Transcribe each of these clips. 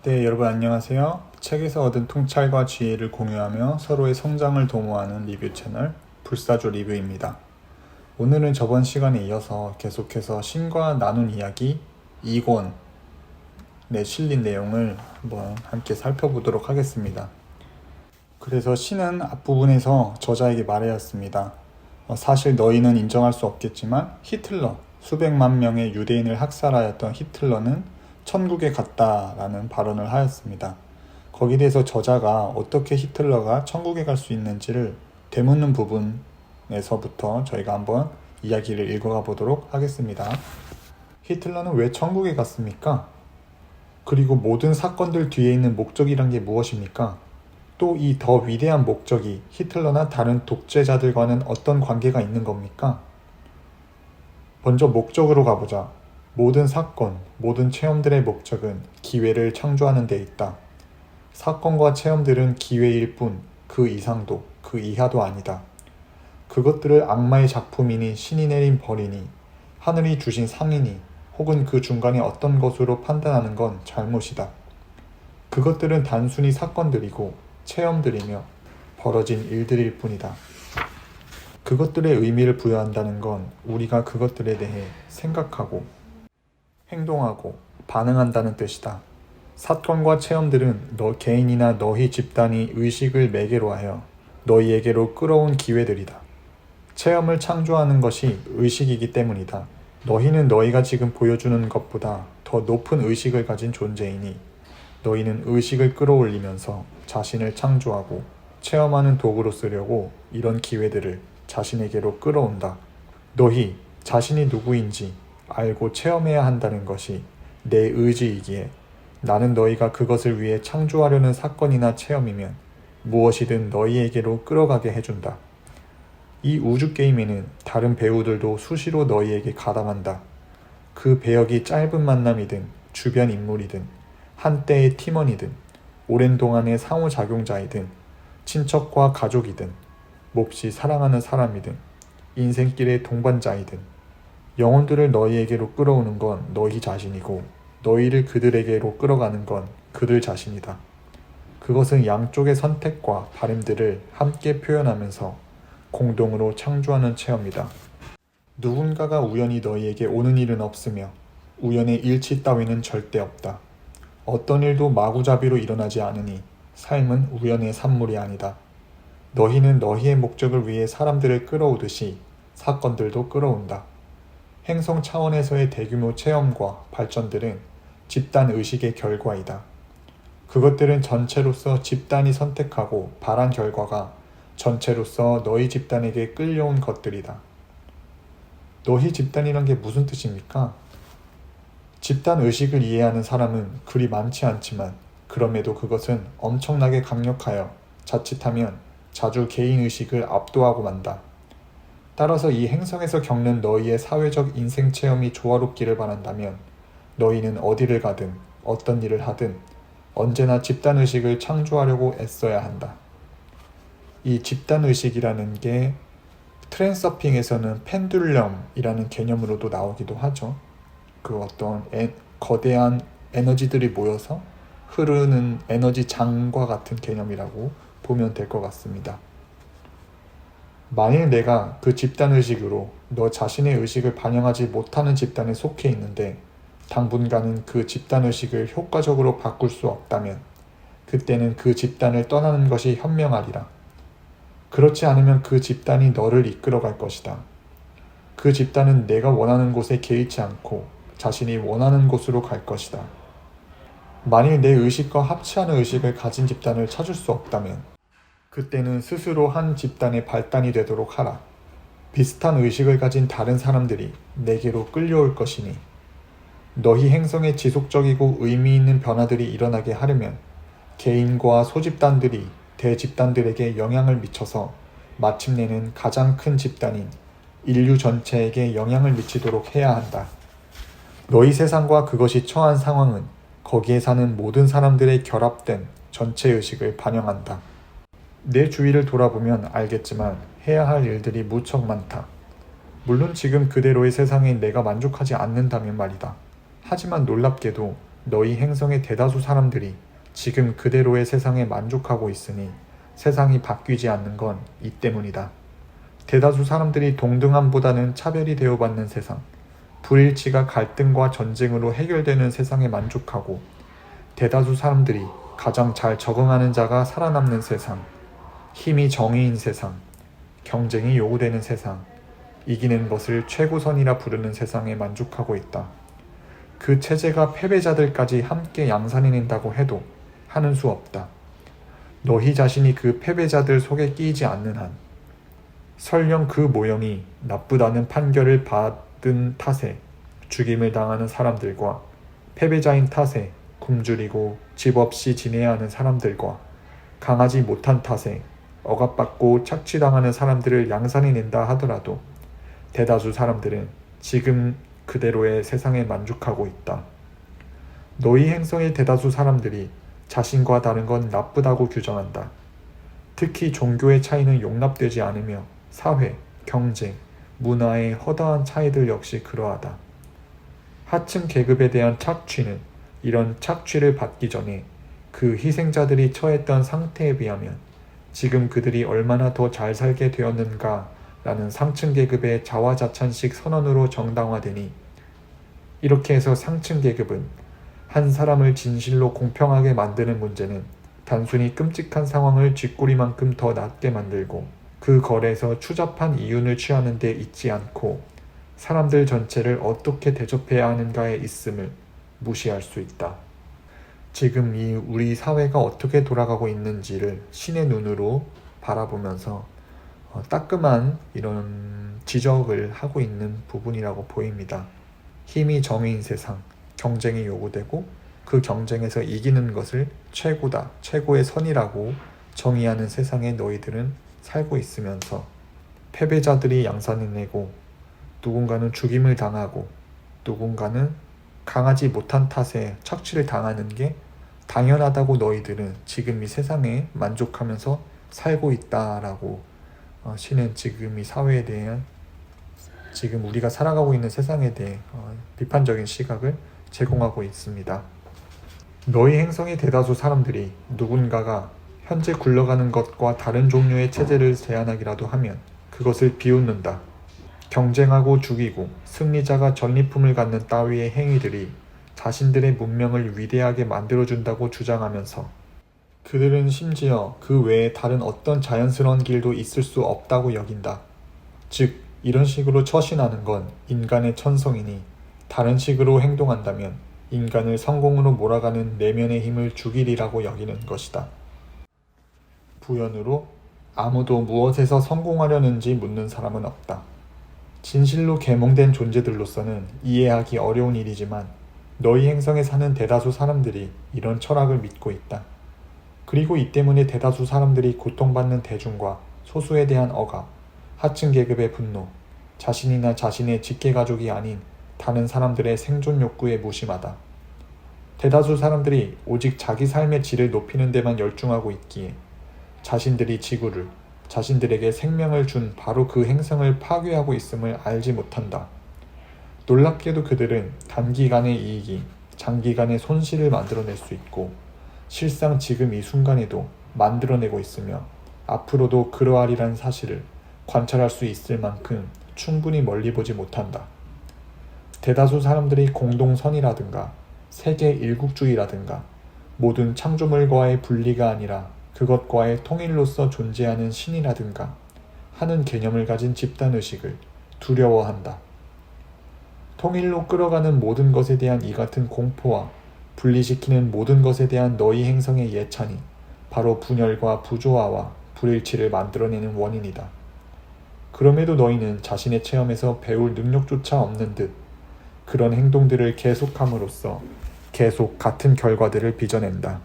네, 여러분 안녕하세요. 책에서 얻은 통찰과 지혜를 공유하며 서로의 성장을 도모하는 리뷰 채널 불사조 리뷰입니다. 오늘은 저번 시간에 이어서 계속해서 신과 나눈 이야기 2권에 실린 내용을 한번 함께 살펴보도록 하겠습니다. 그래서 신은 앞부분에서 저자에게 말하였습니다. 사실 너희는 인정할 수 없겠지만 히틀러, 수백만 명의 유대인을 학살하였던 히틀러는 천국에 갔다라는 발언을 하였습니다. 거기에 대해서 저자가 어떻게 히틀러가 천국에 갈 수 있는지를 되묻는 부분에서부터 저희가 한번 이야기를 읽어가 보도록 하겠습니다. 히틀러는 왜 천국에 갔습니까? 그리고 모든 사건들 뒤에 있는 목적이란 게 무엇입니까? 또 이 더 위대한 목적이 히틀러나 다른 독재자들과는 어떤 관계가 있는 겁니까? 먼저 목적으로 가보자. 모든 사건, 모든 체험들의 목적은 기회를 창조하는 데 있다. 사건과 체험들은 기회일 뿐 그 이상도 그 이하도 아니다. 그것들을 악마의 작품이니 신이 내린 벌이니 하늘이 주신 상이니 혹은 그 중간에 어떤 것으로 판단하는 건 잘못이다. 그것들은 단순히 사건들이고 체험들이며 벌어진 일들일 뿐이다. 그것들의 의미를 부여한다는 건 우리가 그것들에 대해 생각하고 행동하고 반응한다는 뜻이다. 사건과 체험들은 너 개인이나 너희 집단이 의식을 매개로 하여 너희에게로 끌어온 기회들이다. 체험을 창조하는 것이 의식이기 때문이다. 너희는 너희가 지금 보여주는 것보다 더 높은 의식을 가진 존재이니 너희는 의식을 끌어올리면서 자신을 창조하고 체험하는 도구로 쓰려고 이런 기회들을 자신에게로 끌어온다. 너희 자신이 누구인지 알고 체험해야 한다는 것이 내 의지이기에 나는 너희가 그것을 위해 창조하려는 사건이나 체험이면 무엇이든 너희에게로 끌어가게 해준다. 이 우주게임에는 다른 배우들도 수시로 너희에게 가담한다. 그 배역이 짧은 만남이든 주변 인물이든 한때의 팀원이든 오랜 동안의 상호작용자이든 친척과 가족이든 몹시 사랑하는 사람이든 인생길의 동반자이든 영혼들을 너희에게로 끌어오는 건 너희 자신이고 너희를 그들에게로 끌어가는 건 그들 자신이다. 그것은 양쪽의 선택과 바램들을 함께 표현하면서 공동으로 창조하는 체험이다. 누군가가 우연히 너희에게 오는 일은 없으며 우연의 일치 따위는 절대 없다. 어떤 일도 마구잡이로 일어나지 않으니 삶은 우연의 산물이 아니다. 너희는 너희의 목적을 위해 사람들을 끌어오듯이 사건들도 끌어온다. 행성 차원에서의 대규모 체험과 발전들은 집단 의식의 결과이다. 그것들은 전체로서 집단이 선택하고 바란 결과가 전체로서 너희 집단에게 끌려온 것들이다. 너희 집단이란 게 무슨 뜻입니까? 집단 의식을 이해하는 사람은 그리 많지 않지만 그럼에도 그것은 엄청나게 강력하여 자칫하면 자주 개인 의식을 압도하고 만다. 따라서 이 행성에서 겪는 너희의 사회적 인생 체험이 조화롭기를 바란다면 너희는 어디를 가든 어떤 일을 하든 언제나 집단의식을 창조하려고 애써야 한다. 이 집단의식이라는 게 트랜서핑에서는 펜듈럼이라는 개념으로도 나오기도 하죠. 그 어떤 거대한 에너지들이 모여서 흐르는 에너지 장과 같은 개념이라고 보면 될 것 같습니다. 만일 내가 그 집단의식으로 너 자신의 의식을 반영하지 못하는 집단에 속해 있는데 당분간은 그 집단의식을 효과적으로 바꿀 수 없다면 그때는 그 집단을 떠나는 것이 현명하리라. 그렇지 않으면 그 집단이 너를 이끌어갈 것이다. 그 집단은 내가 원하는 곳에 개의치 않고 자신이 원하는 곳으로 갈 것이다. 만일 내 의식과 합치하는 의식을 가진 집단을 찾을 수 없다면 그때는 스스로 한 집단의 발단이 되도록 하라. 비슷한 의식을 가진 다른 사람들이 내게로 끌려올 것이니 너희 행성에 지속적이고 의미 있는 변화들이 일어나게 하려면 개인과 소집단들이 대집단들에게 영향을 미쳐서 마침내는 가장 큰 집단인 인류 전체에게 영향을 미치도록 해야 한다. 너희 세상과 그것이 처한 상황은 거기에 사는 모든 사람들의 결합된 전체 의식을 반영한다. 내 주위를 돌아보면 알겠지만 해야 할 일들이 무척 많다. 물론 지금 그대로의 세상에 내가 만족하지 않는다면 말이다. 하지만 놀랍게도 너희 행성의 대다수 사람들이 지금 그대로의 세상에 만족하고 있으니 세상이 바뀌지 않는 건 이 때문이다. 대다수 사람들이 동등함보다는 차별이 대우받는 세상, 불일치가 갈등과 전쟁으로 해결되는 세상에 만족하고 대다수 사람들이 가장 잘 적응하는 자가 살아남는 세상, 힘이 정의인 세상, 경쟁이 요구되는 세상, 이기는 것을 최고선이라 부르는 세상에 만족하고 있다. 그 체제가 패배자들까지 함께 양산해낸다고 해도 하는 수 없다. 너희 자신이 그 패배자들 속에 끼이지 않는 한, 설령 그 모형이 나쁘다는 판결을 받은 탓에 죽임을 당하는 사람들과 패배자인 탓에 굶주리고 집 없이 지내야 하는 사람들과 강하지 못한 탓에 억압받고 착취당하는 사람들을 양산해낸다 하더라도 대다수 사람들은 지금 그대로의 세상에 만족하고 있다. 너희 행성의 대다수 사람들이 자신과 다른 건 나쁘다고 규정한다. 특히 종교의 차이는 용납되지 않으며 사회, 경제, 문화의 허다한 차이들 역시 그러하다. 하층 계급에 대한 착취는 이런 착취를 받기 전에 그 희생자들이 처했던 상태에 비하면 지금 그들이 얼마나 더 잘 살게 되었는가 라는 상층 계급의 자화자찬식 선언으로 정당화되니 이렇게 해서 상층 계급은 한 사람을 진실로 공평하게 만드는 문제는 단순히 끔찍한 상황을 쥐꼬리만큼 더 낮게 만들고 그 거래에서 추잡한 이윤을 취하는 데 있지 않고 사람들 전체를 어떻게 대접해야 하는가에 있음을 무시할 수 있다. 지금 이 우리 사회가 어떻게 돌아가고 있는지를 신의 눈으로 바라보면서 따끔한 이런 지적을 하고 있는 부분이라고 보입니다. 힘이 정의인 세상, 경쟁이 요구되고 그 경쟁에서 이기는 것을 최고다, 최고의 선이라고 정의하는 세상에 너희들은 살고 있으면서 패배자들이 양산해내고 누군가는 죽임을 당하고 누군가는 강하지 못한 탓에 착취를 당하는 게 당연하다고 너희들은 지금 이 세상에 만족하면서 살고 있다라고 신은 지금 이 사회에 대한 지금 우리가 살아가고 있는 세상에 대해 비판적인 시각을 제공하고 있습니다. 너희 행성의 대다수 사람들이 누군가가 현재 굴러가는 것과 다른 종류의 체제를 제안하기라도 하면 그것을 비웃는다. 경쟁하고 죽이고 승리자가 전리품을 갖는 따위의 행위들이 자신들의 문명을 위대하게 만들어준다고 주장하면서 그들은 심지어 그 외에 다른 어떤 자연스러운 길도 있을 수 없다고 여긴다. 즉, 이런 식으로 처신하는 건 인간의 천성이니 다른 식으로 행동한다면 인간을 성공으로 몰아가는 내면의 힘을 죽이리라고 여기는 것이다. 부연으로 아무도 무엇에서 성공하려는지 묻는 사람은 없다. 진실로 계몽된 존재들로서는 이해하기 어려운 일이지만 너희 행성에 사는 대다수 사람들이 이런 철학을 믿고 있다. 그리고 이 때문에 대다수 사람들이 고통받는 대중과 소수에 대한 억압, 하층 계급의 분노, 자신이나 자신의 직계가족이 아닌 다른 사람들의 생존 욕구에 무심하다. 대다수 사람들이 오직 자기 삶의 질을 높이는 데만 열중하고 있기에 자신들이 지구를, 자신들에게 생명을 준 바로 그 행성을 파괴하고 있음을 알지 못한다. 놀랍게도 그들은 단기간의 이익이 장기간의 손실을 만들어낼 수 있고 실상 지금 이 순간에도 만들어내고 있으며 앞으로도 그러하리란 사실을 관찰할 수 있을 만큼 충분히 멀리 보지 못한다. 대다수 사람들이 공동선이라든가 세계 일국주의라든가 모든 창조물과의 분리가 아니라 그것과의 통일로서 존재하는 신이라든가 하는 개념을 가진 집단의식을 두려워한다. 통일로 끌어가는 모든 것에 대한 이 같은 공포와 분리시키는 모든 것에 대한 너희 행성의 예찬이 바로 분열과 부조화와 불일치를 만들어내는 원인이다. 그럼에도 너희는 자신의 체험에서 배울 능력조차 없는 듯 그런 행동들을 계속함으로써 계속 같은 결과들을 빚어낸다.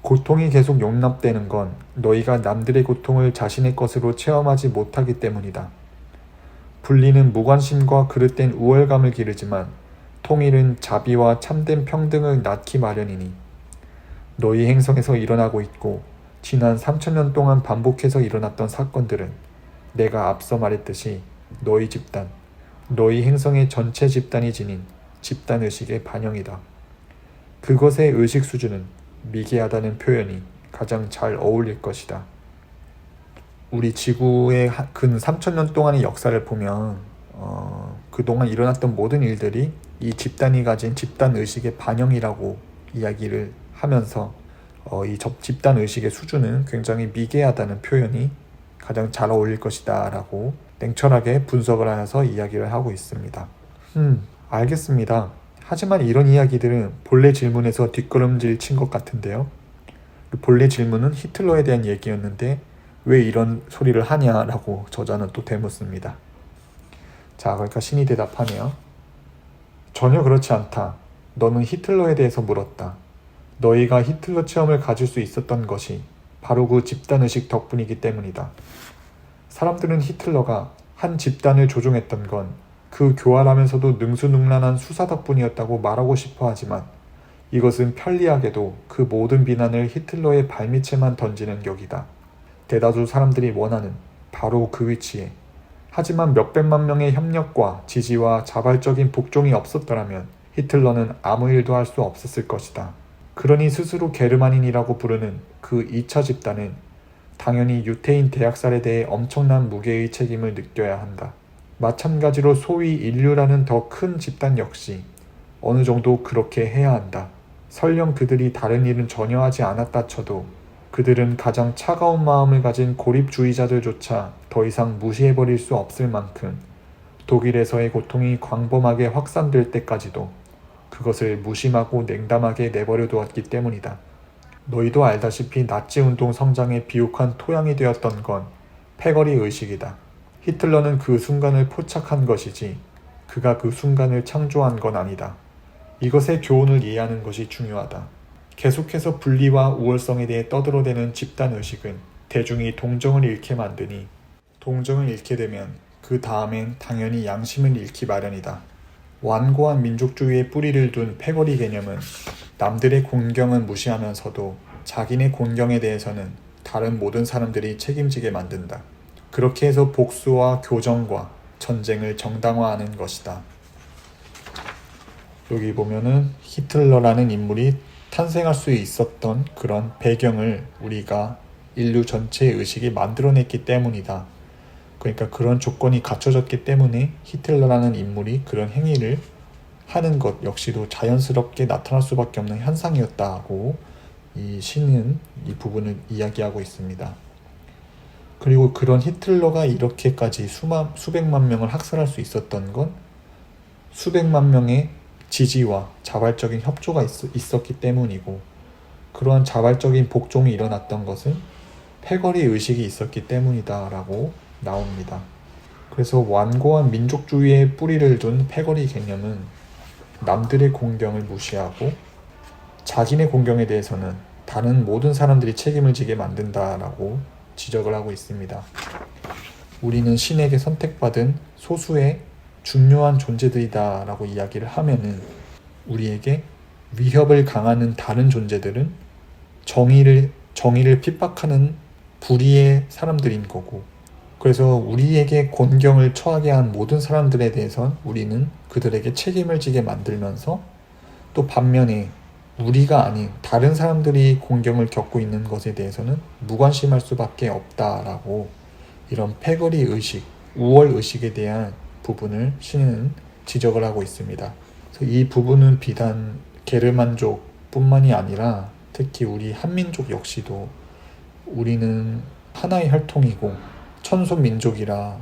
고통이 계속 용납되는 건 너희가 남들의 고통을 자신의 것으로 체험하지 못하기 때문이다. 분리는 무관심과 그릇된 우월감을 기르지만 통일은 자비와 참된 평등을 낳기 마련이니 너희 행성에서 일어나고 있고 지난 3000년 동안 반복해서 일어났던 사건들은 내가 앞서 말했듯이 너희 집단, 너희 행성의 전체 집단이 지닌 집단의식의 반영이다. 그것의 의식 수준은 미개하다는 표현이 가장 잘 어울릴 것이다. 우리 지구의 근 3,000년 동안의 역사를 보면 그동안 일어났던 모든 일들이 이 집단이 가진 집단의식의 반영이라고 이야기를 하면서 이 집단의식의 수준은 굉장히 미개하다는 표현이 가장 잘 어울릴 것이다 라고 냉철하게 분석을 하여서 이야기를 하고 있습니다. 알겠습니다. 하지만 이런 이야기들은 본래 질문에서 뒷걸음질 친 것 같은데요. 본래 질문은 히틀러에 대한 얘기였는데 왜 이런 소리를 하냐라고 저자는 또 되묻습니다. 자, 그러니까 신이 대답하네요. 전혀 그렇지 않다. 너는 히틀러에 대해서 물었다. 너희가 히틀러 체험을 가질 수 있었던 것이 바로 그 집단의식 덕분이기 때문이다. 사람들은 히틀러가 한 집단을 조종했던 건 그 교활하면서도 능수능란한 수사 덕분이었다고 말하고 싶어 하지만 이것은 편리하게도 그 모든 비난을 히틀러의 발밑에만 던지는 격이다. 대다수 사람들이 원하는 바로 그 위치에 하지만 몇백만 명의 협력과 지지와 자발적인 복종이 없었더라면 히틀러는 아무 일도 할 수 없었을 것이다. 그러니 스스로 게르만인이라고 부르는 그 2차 집단은 당연히 유태인 대학살에 대해 엄청난 무게의 책임을 느껴야 한다. 마찬가지로 소위 인류라는 더 큰 집단 역시 어느 정도 그렇게 해야 한다. 설령 그들이 다른 일은 전혀 하지 않았다 쳐도 그들은 가장 차가운 마음을 가진 고립주의자들조차 더 이상 무시해버릴 수 없을 만큼 독일에서의 고통이 광범하게 확산될 때까지도 그것을 무심하고 냉담하게 내버려 두었기 때문이다. 너희도 알다시피 나치운동 성장의 비옥한 토양이 되었던 건 패거리 의식이다. 히틀러는 그 순간을 포착한 것이지 그가 그 순간을 창조한 건 아니다. 이것의 교훈을 이해하는 것이 중요하다. 계속해서 분리와 우월성에 대해 떠들어대는 집단의식은 대중이 동정을 잃게 만드니 동정을 잃게 되면 그 다음엔 당연히 양심을 잃기 마련이다. 완고한 민족주의의 뿌리를 둔 패거리 개념은 남들의 곤경은 무시하면서도 자기네 곤경에 대해서는 다른 모든 사람들이 책임지게 만든다. 그렇게 해서 복수와 교정과 전쟁을 정당화하는 것이다. 여기 보면은 히틀러라는 인물이 탄생할 수 있었던 그런 배경을 우리가 인류 전체의 의식이 만들어냈기 때문이다. 그러니까 그런 조건이 갖춰졌기 때문에 히틀러라는 인물이 그런 행위를 하는 것 역시도 자연스럽게 나타날 수밖에 없는 현상이었다고 이 시는 이 부분을 이야기하고 있습니다. 그리고 그런 히틀러가 이렇게까지 수백만 명을 학살할 수 있었던 건 수백만 명의 지지와 자발적인 협조가 있었기 때문이고 그러한 자발적인 복종이 일어났던 것은 패거리 의식이 있었기 때문이다 라고 나옵니다. 그래서 완고한 민족주의의 뿌리를 둔 패거리 개념은 남들의 공경을 무시하고 자기네 공경에 대해서는 다른 모든 사람들이 책임을 지게 만든다라고 지적을 하고 있습니다. 우리는 신에게 선택받은 소수의 중요한 존재들이다 라고 이야기를 하면은 우리에게 위협을 강하는 다른 존재들은 정의를 핍박하는 불의의 사람들인 거고 그래서 우리에게 곤경을 처하게 한 모든 사람들에 대해선 우리는 그들에게 책임을 지게 만들면서 또 반면에 우리가 아닌 다른 사람들이 곤경을 겪고 있는 것에 대해서는 무관심할 수밖에 없다라고 이런 패거리 의식, 우월 의식에 대한 부분을 신은 지적을 하고 있습니다. 그래서 이 부분은 비단 게르만족뿐만이 아니라 특히 우리 한민족 역시도 우리는 하나의 혈통이고 천소민족이라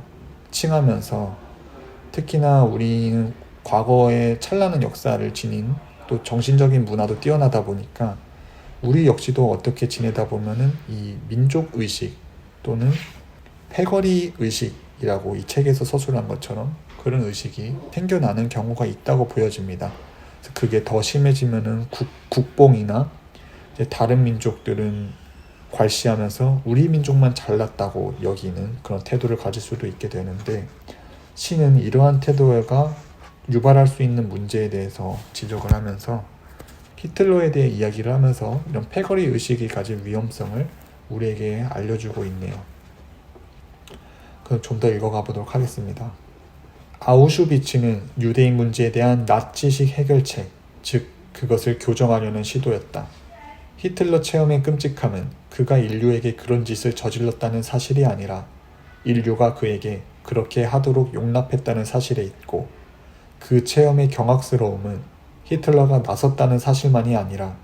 칭하면서 특히나 우리는 과거의 찬란한 역사를 지닌 또 정신적인 문화도 뛰어나다 보니까 우리 역시도 어떻게 지내다 보면은 이 민족의식 또는 패거리 의식이라고 이 책에서 서술한 것처럼 그런 의식이 생겨나는 경우가 있다고 보여집니다. 그래서 그게 더 심해지면은 국뽕이나 이제 다른 민족들은 괄시하면서 우리 민족만 잘났다고 여기는 그런 태도를 가질 수도 있게 되는데 시는 이러한 태도가 유발할 수 있는 문제에 대해서 지적을 하면서 히틀러에 대해 이야기를 하면서 이런 패거리 의식이 가진 위험성을 우리에게 알려주고 있네요. 그럼 좀 더 읽어가 보도록 하겠습니다. 아우슈비츠는 유대인 문제에 대한 나치식 해결책, 즉 그것을 교정하려는 시도였다. 히틀러 체험의 끔찍함은 그가 인류에게 그런 짓을 저질렀다는 사실이 아니라 인류가 그에게 그렇게 하도록 용납했다는 사실에 있고, 그 체험의 경악스러움은 히틀러가 나섰다는 사실만이 아니라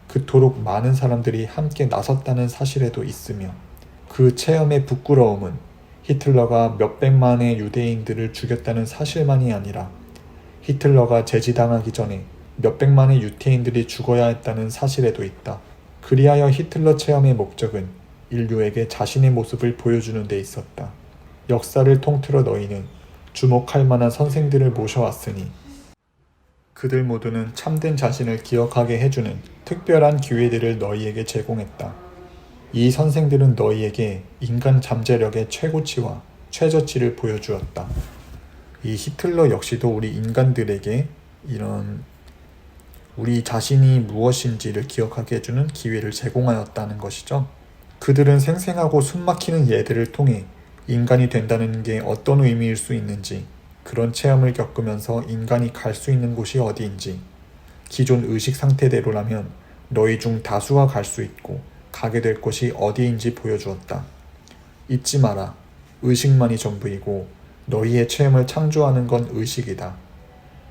그토록 많은 사람들이 함께 나섰다는 사실에도 있으며, 그 체험의 부끄러움은 히틀러가 몇백만의 유대인들을 죽였다는 사실만이 아니라 히틀러가 제지당하기 전에 몇백만의 유태인들이 죽어야 했다는 사실에도 있다. 그리하여 히틀러 체험의 목적은 인류에게 자신의 모습을 보여주는 데 있었다. 역사를 통틀어 너희는 주목할 만한 선생들을 모셔왔으니 그들 모두는 참된 자신을 기억하게 해주는 특별한 기회들을 너희에게 제공했다. 이 선생들은 너희에게 인간 잠재력의 최고치와 최저치를 보여주었다. 이 히틀러 역시도 우리 인간들에게 이런 우리 자신이 무엇인지를 기억하게 해주는 기회를 제공하였다는 것이죠. 그들은 생생하고 숨막히는 예들을 통해 인간이 된다는 게 어떤 의미일 수 있는지, 그런 체험을 겪으면서 인간이 갈 수 있는 곳이 어디인지, 기존 의식 상태대로라면 너희 중 다수가 갈 수 있고 가게 될 곳이 어디인지 보여주었다. 잊지 마라. 의식만이 전부이고 너희의 체험을 창조하는 건 의식이다.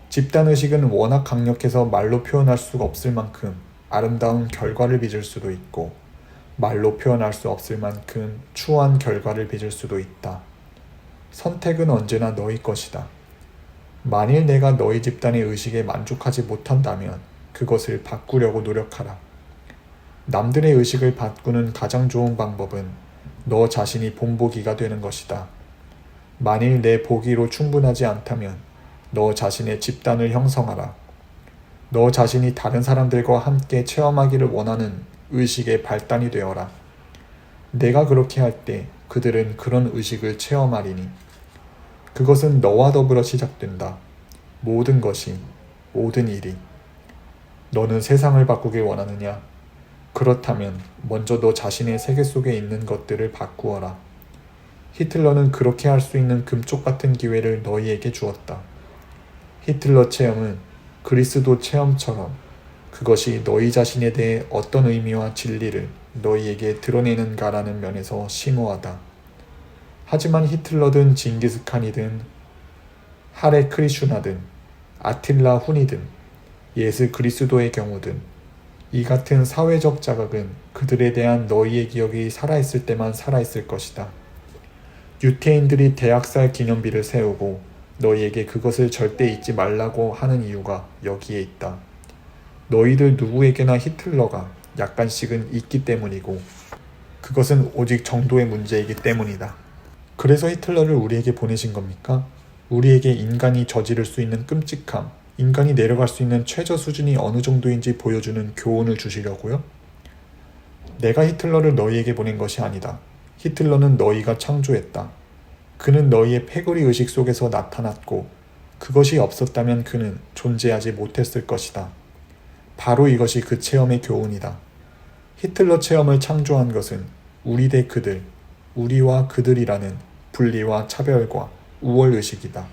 집단의식은 워낙 강력해서 말로 표현할 수가 없을 만큼 아름다운 결과를 빚을 수도 있고, 말로 표현할 수 없을 만큼 추한 결과를 빚을 수도 있다. 선택은 언제나 너희 것이다. 만일 내가 너희 집단의 의식에 만족하지 못한다면 그것을 바꾸려고 노력하라. 남들의 의식을 바꾸는 가장 좋은 방법은 너 자신이 본보기가 되는 것이다. 만일 내 보기로 충분하지 않다면 너 자신의 집단을 형성하라. 너 자신이 다른 사람들과 함께 체험하기를 원하는 의식의 발단이 되어라. 내가 그렇게 할 때 그들은 그런 의식을 체험하리니 그것은 너와 더불어 시작된다. 모든 것이, 모든 일이. 너는 세상을 바꾸길 원하느냐? 그렇다면 먼저 너 자신의 세계 속에 있는 것들을 바꾸어라. 히틀러는 그렇게 할 수 있는 금쪽 같은 기회를 너희에게 주었다. 히틀러 체험은 그리스도 체험처럼 그것이 너희 자신에 대해 어떤 의미와 진리를 너희에게 드러내는가라는 면에서 심오하다. 하지만 히틀러든 징기스칸이든 하레 크리슈나든 아틸라 훈이든 예수 그리스도의 경우든 이 같은 사회적 자각은 그들에 대한 너희의 기억이 살아있을 때만 살아있을 것이다. 유태인들이 대학살 기념비를 세우고 너희에게 그것을 절대 잊지 말라고 하는 이유가 여기에 있다. 너희들 누구에게나 히틀러가 약간씩은 있기 때문이고, 그것은 오직 정도의 문제이기 때문이다. 그래서 히틀러를 우리에게 보내신 겁니까? 우리에게 인간이 저지를 수 있는 끔찍함, 인간이 내려갈 수 있는 최저 수준이 어느 정도인지 보여주는 교훈을 주시려고요? 내가 히틀러를 너희에게 보낸 것이 아니다. 히틀러는 너희가 창조했다. 그는 너희의 패거리 의식 속에서 나타났고, 그것이 없었다면 그는 존재하지 못했을 것이다. 바로 이것이 그 체험의 교훈이다. 히틀러 체험을 창조한 것은 우리 대 그들, 우리와 그들이라는 분리와 차별과 우월의식이다.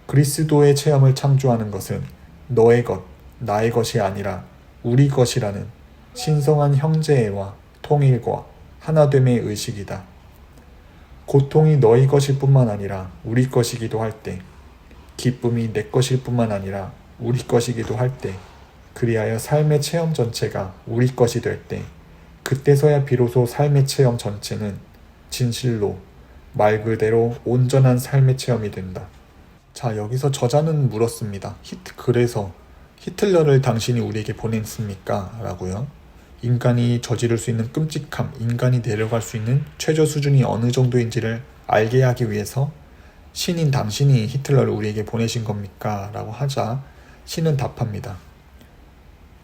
그리스도의 체험을 창조하는 것은 너의 것, 나의 것이 아니라 우리 것이라는 신성한 형제애와 통일과 하나됨의 의식이다. 고통이 너희 것일 뿐만 아니라 우리 것이기도 할 때, 기쁨이 내 것일 뿐만 아니라 우리 것이기도 할 때, 그리하여 삶의 체험 전체가 우리 것이 될 때, 그때서야 비로소 삶의 체험 전체는 진실로 말 그대로 온전한 삶의 체험이 된다. 자, 여기서 저자는 물었습니다. 그래서 히틀러를 당신이 우리에게 보냈습니까? 라고요. 인간이 저지를 수 있는 끔찍함, 인간이 내려갈 수 있는 최저 수준이 어느 정도인지를 알게 하기 위해서 신인 당신이 히틀러를 우리에게 보내신 겁니까? 라고 하자 신은 답합니다.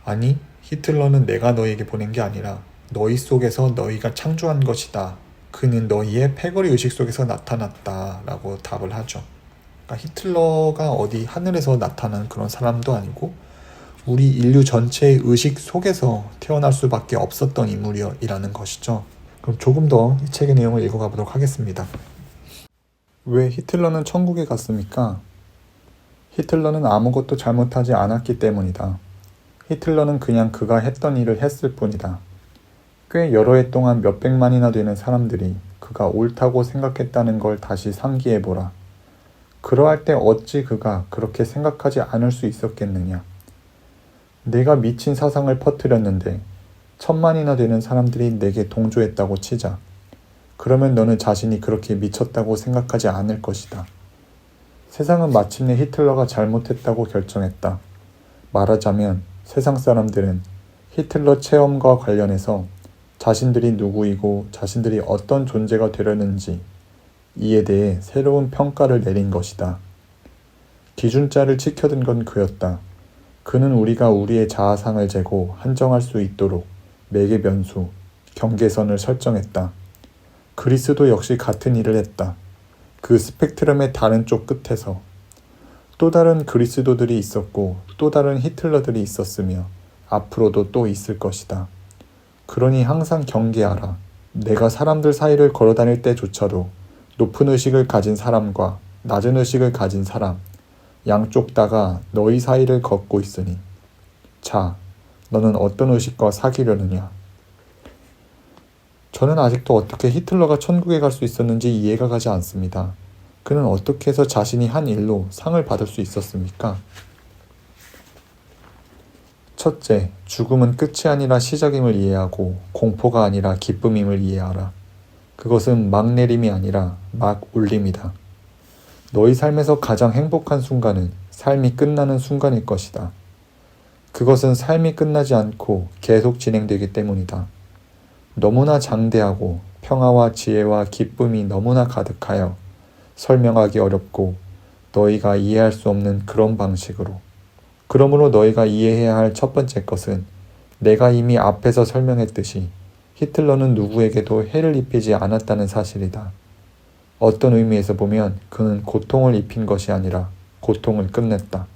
아니, 히틀러는 내가 너희에게 보낸 게 아니라 너희 속에서 너희가 창조한 것이다. 그는 너희의 패거리 의식 속에서 나타났다. 라고 답을 하죠. 그러니까 히틀러가 어디 하늘에서 나타난 그런 사람도 아니고 우리 인류 전체의 의식 속에서 태어날 수밖에 없었던 인물이라는 것이죠. 그럼 조금 더 이 책의 내용을 읽어가 보도록 하겠습니다. 왜 히틀러는 천국에 갔습니까? 히틀러는 아무것도 잘못하지 않았기 때문이다. 히틀러는 그냥 그가 했던 일을 했을 뿐이다. 꽤 여러 해 동안 몇백만이나 되는 사람들이 그가 옳다고 생각했다는 걸 다시 상기해보라. 그러할 때 어찌 그가 그렇게 생각하지 않을 수 있었겠느냐. 내가 미친 사상을 퍼뜨렸는데 1000만이나 되는 사람들이 내게 동조했다고 치자. 그러면 너는 자신이 그렇게 미쳤다고 생각하지 않을 것이다. 세상은 마침내 히틀러가 잘못했다고 결정했다. 말하자면 세상 사람들은 히틀러 체험과 관련해서 자신들이 누구이고 자신들이 어떤 존재가 되려는지 이에 대해 새로운 평가를 내린 것이다. 기준자를 지켜둔 건 그였다. 그는 우리가 우리의 자아상을 재고 한정할 수 있도록 매개 변수, 경계선을 설정했다. 그리스도 역시 같은 일을 했다. 그 스펙트럼의 다른 쪽 끝에서 또 다른 그리스도들이 있었고 또 다른 히틀러들이 있었으며 앞으로도 또 있을 것이다. 그러니 항상 경계하라. 내가 사람들 사이를 걸어다닐 때조차도 높은 의식을 가진 사람과 낮은 의식을 가진 사람, 양쪽 다가 너희 사이를 걷고 있으니 자, 너는 어떤 의식과 사귀려느냐. 저는 아직도 어떻게 히틀러가 천국에 갈 수 있었는지 이해가 가지 않습니다. 그는 어떻게 해서 자신이 한 일로 상을 받을 수 있었습니까? 첫째, 죽음은 끝이 아니라 시작임을 이해하고 공포가 아니라 기쁨임을 이해하라. 그것은 막 내림이 아니라 막 울림이다. 너희 삶에서 가장 행복한 순간은 삶이 끝나는 순간일 것이다. 그것은 삶이 끝나지 않고 계속 진행되기 때문이다. 너무나 장대하고 평화와 지혜와 기쁨이 너무나 가득하여 설명하기 어렵고 너희가 이해할 수 없는 그런 방식으로. 그러므로 너희가 이해해야 할 첫 번째 것은 내가 이미 앞에서 설명했듯이 히틀러는 누구에게도 해를 입히지 않았다는 사실이다. 어떤 의미에서 보면 그는 고통을 입힌 것이 아니라 고통을 끝냈다.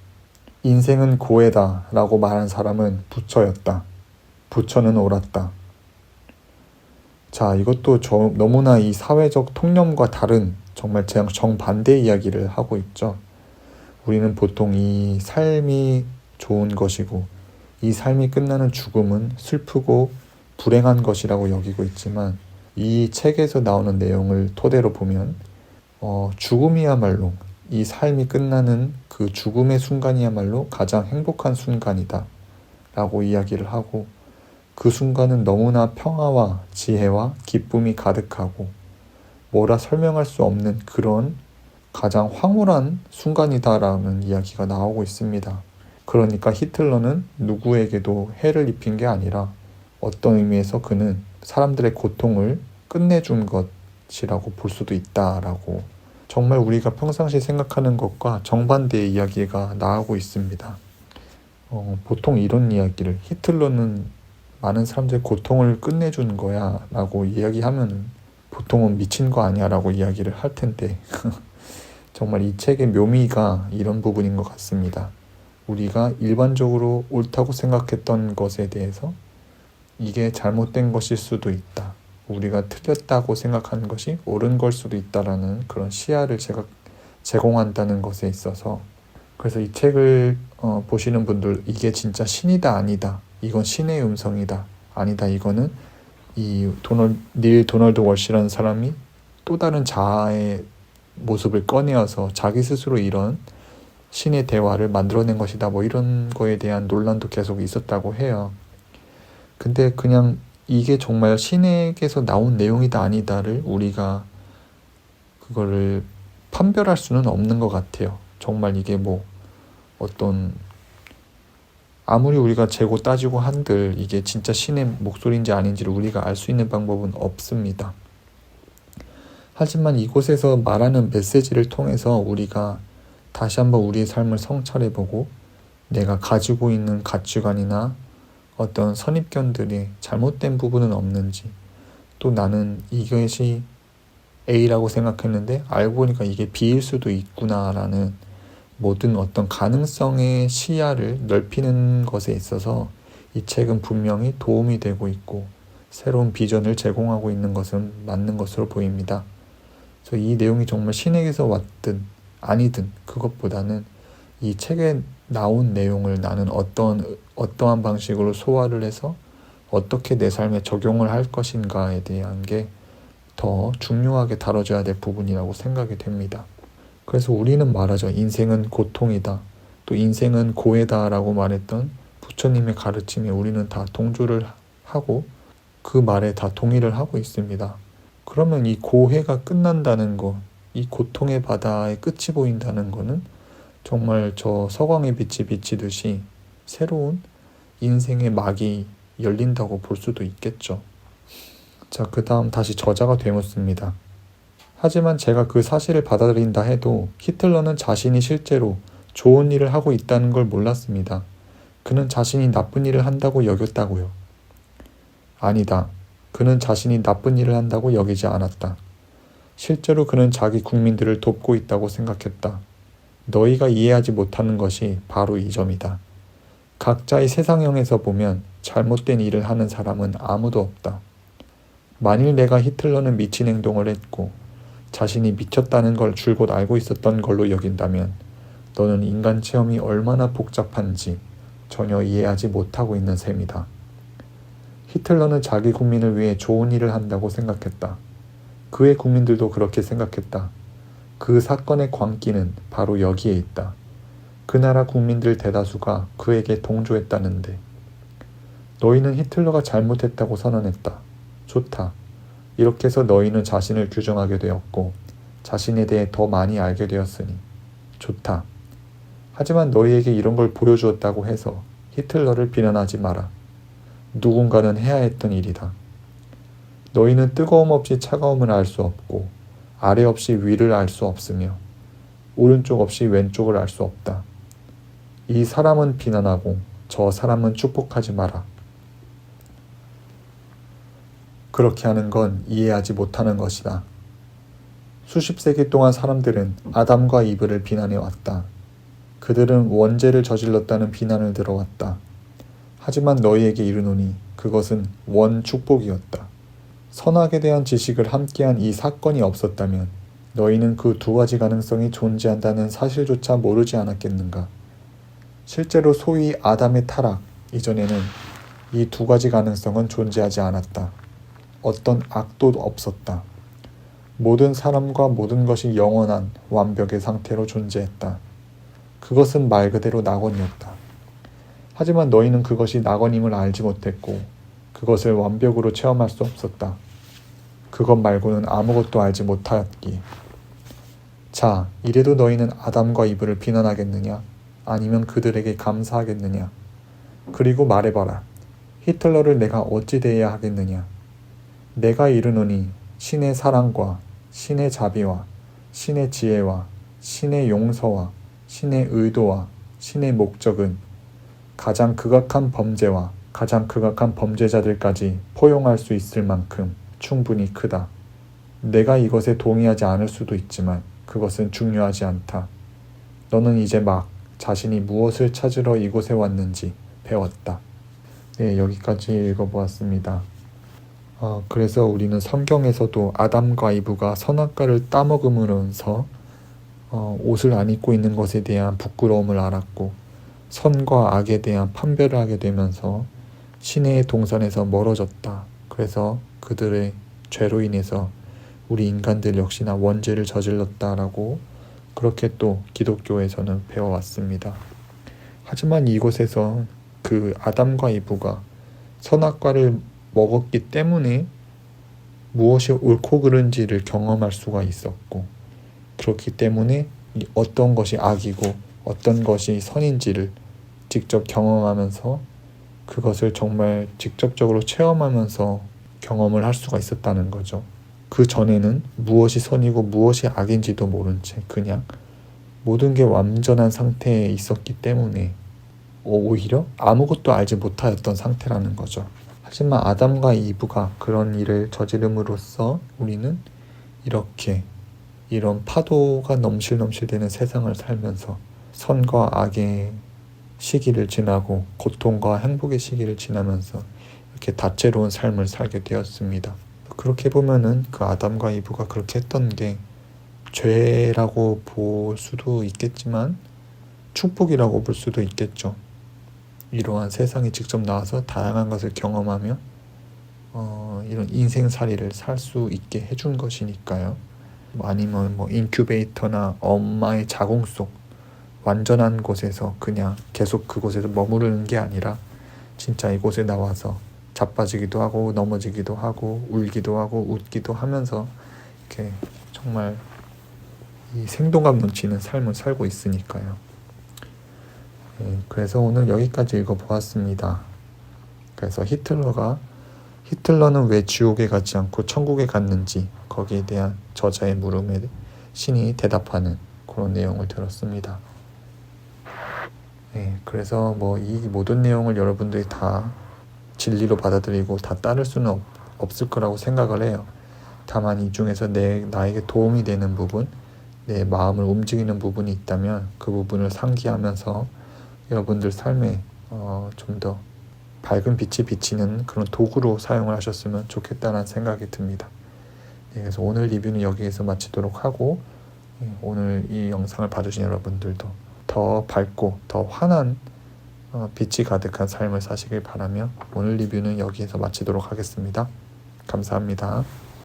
인생은 고해다 라고 말한 사람은 부처였다. 부처는 옳았다. 자, 이것도 너무나 이 사회적 통념과 다른 정말 정반대 이야기를 하고 있죠. 우리는 보통 이 삶이 좋은 것이고 이 삶이 끝나는 죽음은 슬프고 불행한 것이라고 여기고 있지만 이 책에서 나오는 내용을 토대로 보면 죽음이야말로 이 삶이 끝나는 그 죽음의 순간이야말로 가장 행복한 순간이다 라고 이야기를 하고 그 순간은 너무나 평화와 지혜와 기쁨이 가득하고 뭐라 설명할 수 없는 그런 가장 황홀한 순간이다라는 이야기가 나오고 있습니다. 그러니까 히틀러는 누구에게도 해를 입힌 게 아니라 어떤 의미에서 그는 사람들의 고통을 끝내준 것이라고 볼 수도 있다라고 정말 우리가 평상시 생각하는 것과 정반대의 이야기가 나오고 있습니다. 보통 이런 이야기를 히틀러는 많은 사람들의 고통을 끝내준 거야 라고 이야기하면 보통은 미친 거 아니야 라고 이야기를 할 텐데 정말 이 책의 묘미가 이런 부분인 것 같습니다. 우리가 일반적으로 옳다고 생각했던 것에 대해서 이게 잘못된 것일 수도 있다. 우리가 틀렸다고 생각하는 것이 옳은 걸 수도 있다라는 그런 시야를 제가 제공한다는 것에 있어서 그래서 이 책을 보시는 분들 이게 진짜 신이다 아니다. 이건 신의 음성이다. 아니다. 이거는 이 닐 도널드 월시라는 사람이 또 다른 자아의 모습을 꺼내어서 자기 스스로 이런 신의 대화를 만들어낸 것이다. 뭐 이런 거에 대한 논란도 계속 있었다고 해요. 근데 그냥 이게 정말 신에게서 나온 내용이다 아니다를 우리가 그거를 판별할 수는 없는 것 같아요. 정말 이게 뭐 어떤 아무리 우리가 재고 따지고 한들 이게 진짜 신의 목소리인지 아닌지를 우리가 알 수 있는 방법은 없습니다. 하지만 이곳에서 말하는 메시지를 통해서 우리가 다시 한번 우리의 삶을 성찰해보고 내가 가지고 있는 가치관이나 어떤 선입견들이 잘못된 부분은 없는지 또 나는 이것이 A라고 생각했는데 알고 보니까 이게 B일 수도 있구나라는 모든 어떤 가능성의 시야를 넓히는 것에 있어서 이 책은 분명히 도움이 되고 있고 새로운 비전을 제공하고 있는 것은 맞는 것으로 보입니다. 그래서 이 내용이 정말 신에게서 왔든 아니든 그것보다는 이 책의 나온 내용을 나는 어떠한 방식으로 소화를 해서 어떻게 내 삶에 적용을 할 것인가에 대한 게 더 중요하게 다뤄져야 될 부분이라고 생각이 됩니다. 그래서 우리는 말하죠. 인생은 고통이다. 또 인생은 고해다 라고 말했던 부처님의 가르침에 우리는 다 동조를 하고 그 말에 다 동의를 하고 있습니다. 그러면 이 고해가 끝난다는 거, 이 고통의 바다에 끝이 보인다는 거는 정말 저 서광의 빛이 비치듯이 새로운 인생의 막이 열린다고 볼 수도 있겠죠. 자, 그 다음 다시 저자가 되묻습니다. 하지만 제가 그 사실을 받아들인다 해도 히틀러는 자신이 실제로 좋은 일을 하고 있다는 걸 몰랐습니다. 그는 자신이 나쁜 일을 한다고 여겼다고요. 아니다. 그는 자신이 나쁜 일을 한다고 여기지 않았다. 실제로 그는 자기 국민들을 돕고 있다고 생각했다. 너희가 이해하지 못하는 것이 바로 이 점이다. 각자의 세상형에서 보면 잘못된 일을 하는 사람은 아무도 없다. 만일 내가 히틀러는 미친 행동을 했고 자신이 미쳤다는 걸 줄곧 알고 있었던 걸로 여긴다면 너는 인간 체험이 얼마나 복잡한지 전혀 이해하지 못하고 있는 셈이다. 히틀러는 자기 국민을 위해 좋은 일을 한다고 생각했다. 그의 국민들도 그렇게 생각했다. 그 사건의 광기는 바로 여기에 있다. 그 나라 국민들 대다수가 그에게 동조했다는데 너희는 히틀러가 잘못했다고 선언했다. 좋다. 이렇게 해서 너희는 자신을 규정하게 되었고 자신에 대해 더 많이 알게 되었으니 좋다. 하지만 너희에게 이런 걸 보여주었다고 해서 히틀러를 비난하지 마라. 누군가는 해야 했던 일이다. 너희는 뜨거움 없이 차가움을 알 수 없고 아래 없이 위를 알 수 없으며 오른쪽 없이 왼쪽을 알 수 없다. 이 사람은 비난하고 저 사람은 축복하지 마라. 그렇게 하는 건 이해하지 못하는 것이다. 수십 세기 동안 사람들은 아담과 이브를 비난해왔다. 그들은 원죄를 저질렀다는 비난을 들어왔다. 하지만 너희에게 이르노니 그것은 원축복이었다. 선악에 대한 지식을 함께한 이 사건이 없었다면 너희는 그 두 가지 가능성이 존재한다는 사실조차 모르지 않았겠는가. 실제로 소위 아담의 타락 이전에는 이 두 가지 가능성은 존재하지 않았다. 어떤 악도 없었다. 모든 사람과 모든 것이 영원한 완벽의 상태로 존재했다. 그것은 말 그대로 낙원이었다. 하지만 너희는 그것이 낙원임을 알지 못했고 그것을 완벽으로 체험할 수 없었다. 그것 말고는 아무것도 알지 못하였기에. 자, 이래도 너희는 아담과 이브를 비난하겠느냐? 아니면 그들에게 감사하겠느냐? 그리고 말해봐라. 히틀러를 내가 어찌 대해야 하겠느냐? 내가 이르노니 신의 사랑과 신의 자비와 신의 지혜와 신의 용서와 신의 의도와 신의 목적은 가장 극악한 범죄와 가장 극악한 범죄자들까지 포용할 수 있을 만큼 충분히 크다. 내가 이것에 동의하지 않을 수도 있지만 그것은 중요하지 않다. 너는 이제 막 자신이 무엇을 찾으러 이곳에 왔는지 배웠다. 네, 여기까지 읽어보았습니다. 그래서 우리는 성경에서도 아담과 이브가 선악과를 따먹으면서 옷을 안 입고 있는 것에 대한 부끄러움을 알았고 선과 악에 대한 판별을 하게 되면서 신의 동산에서 멀어졌다. 그래서 그들의 죄로 인해서 우리 인간들 역시나 원죄를 저질렀다라고 그렇게 또 기독교에서는 배워왔습니다. 하지만 이곳에서 그 아담과 이브가 선악과를 먹었기 때문에 무엇이 옳고 그른지를 경험할 수가 있었고 그렇기 때문에 어떤 것이 악이고 어떤 것이 선인지를 직접 경험하면서 그것을 정말 직접적으로 체험하면서 경험을 할 수가 있었다는 거죠. 그 전에는 무엇이 선이고 무엇이 악인지도 모른 채 그냥 모든 게 완전한 상태에 있었기 때문에 오히려 아무것도 알지 못하였던 상태라는 거죠. 하지만 아담과 이브가 그런 일을 저지름으로써 우리는 이렇게 이런 파도가 넘실넘실대는 세상을 살면서 선과 악의 시기를 지나고 고통과 행복의 시기를 지나면서 이렇게 다채로운 삶을 살게 되었습니다. 그렇게 보면은 그 아담과 이브가 그렇게 했던 게 죄라고 볼 수도 있겠지만 축복이라고 볼 수도 있겠죠. 이러한 세상에 직접 나와서 다양한 것을 경험하며 이런 인생살이를 살 수 있게 해준 것이니까요. 아니면 인큐베이터나 엄마의 자궁 속 완전한 곳에서 그냥 계속 그곳에서 머무르는 게 아니라 진짜 이곳에 나와서 자빠지기도 하고 넘어지기도 하고 울기도 하고 웃기도 하면서 이렇게 정말 이 생동감 넘치는 삶을 살고 있으니까요. 그래서 오늘 여기까지 읽어보았습니다. 그래서 히틀러는 왜 지옥에 가지 않고 천국에 갔는지 거기에 대한 저자의 물음에 신이 대답하는 그런 내용을 들었습니다. 그래서 이 모든 내용을 여러분들이 다 진리로 받아들이고 다 따를 수는 없을 거라고 생각을 해요. 다만 이 중에서 나에게 도움이 되는 부분, 내 마음을 움직이는 부분이 있다면 그 부분을 상기하면서 여러분들 삶에 좀 더 밝은 빛이 비치는 그런 도구로 사용을 하셨으면 좋겠다는 생각이 듭니다. 그래서 오늘 리뷰는 여기에서 마치도록 하고 오늘 이 영상을 봐주신 여러분들도 더 밝고 더 환한 빛이 가득한 삶을 사시길 바라며 오늘 리뷰는 여기에서 마치도록 하겠습니다. 감사합니다.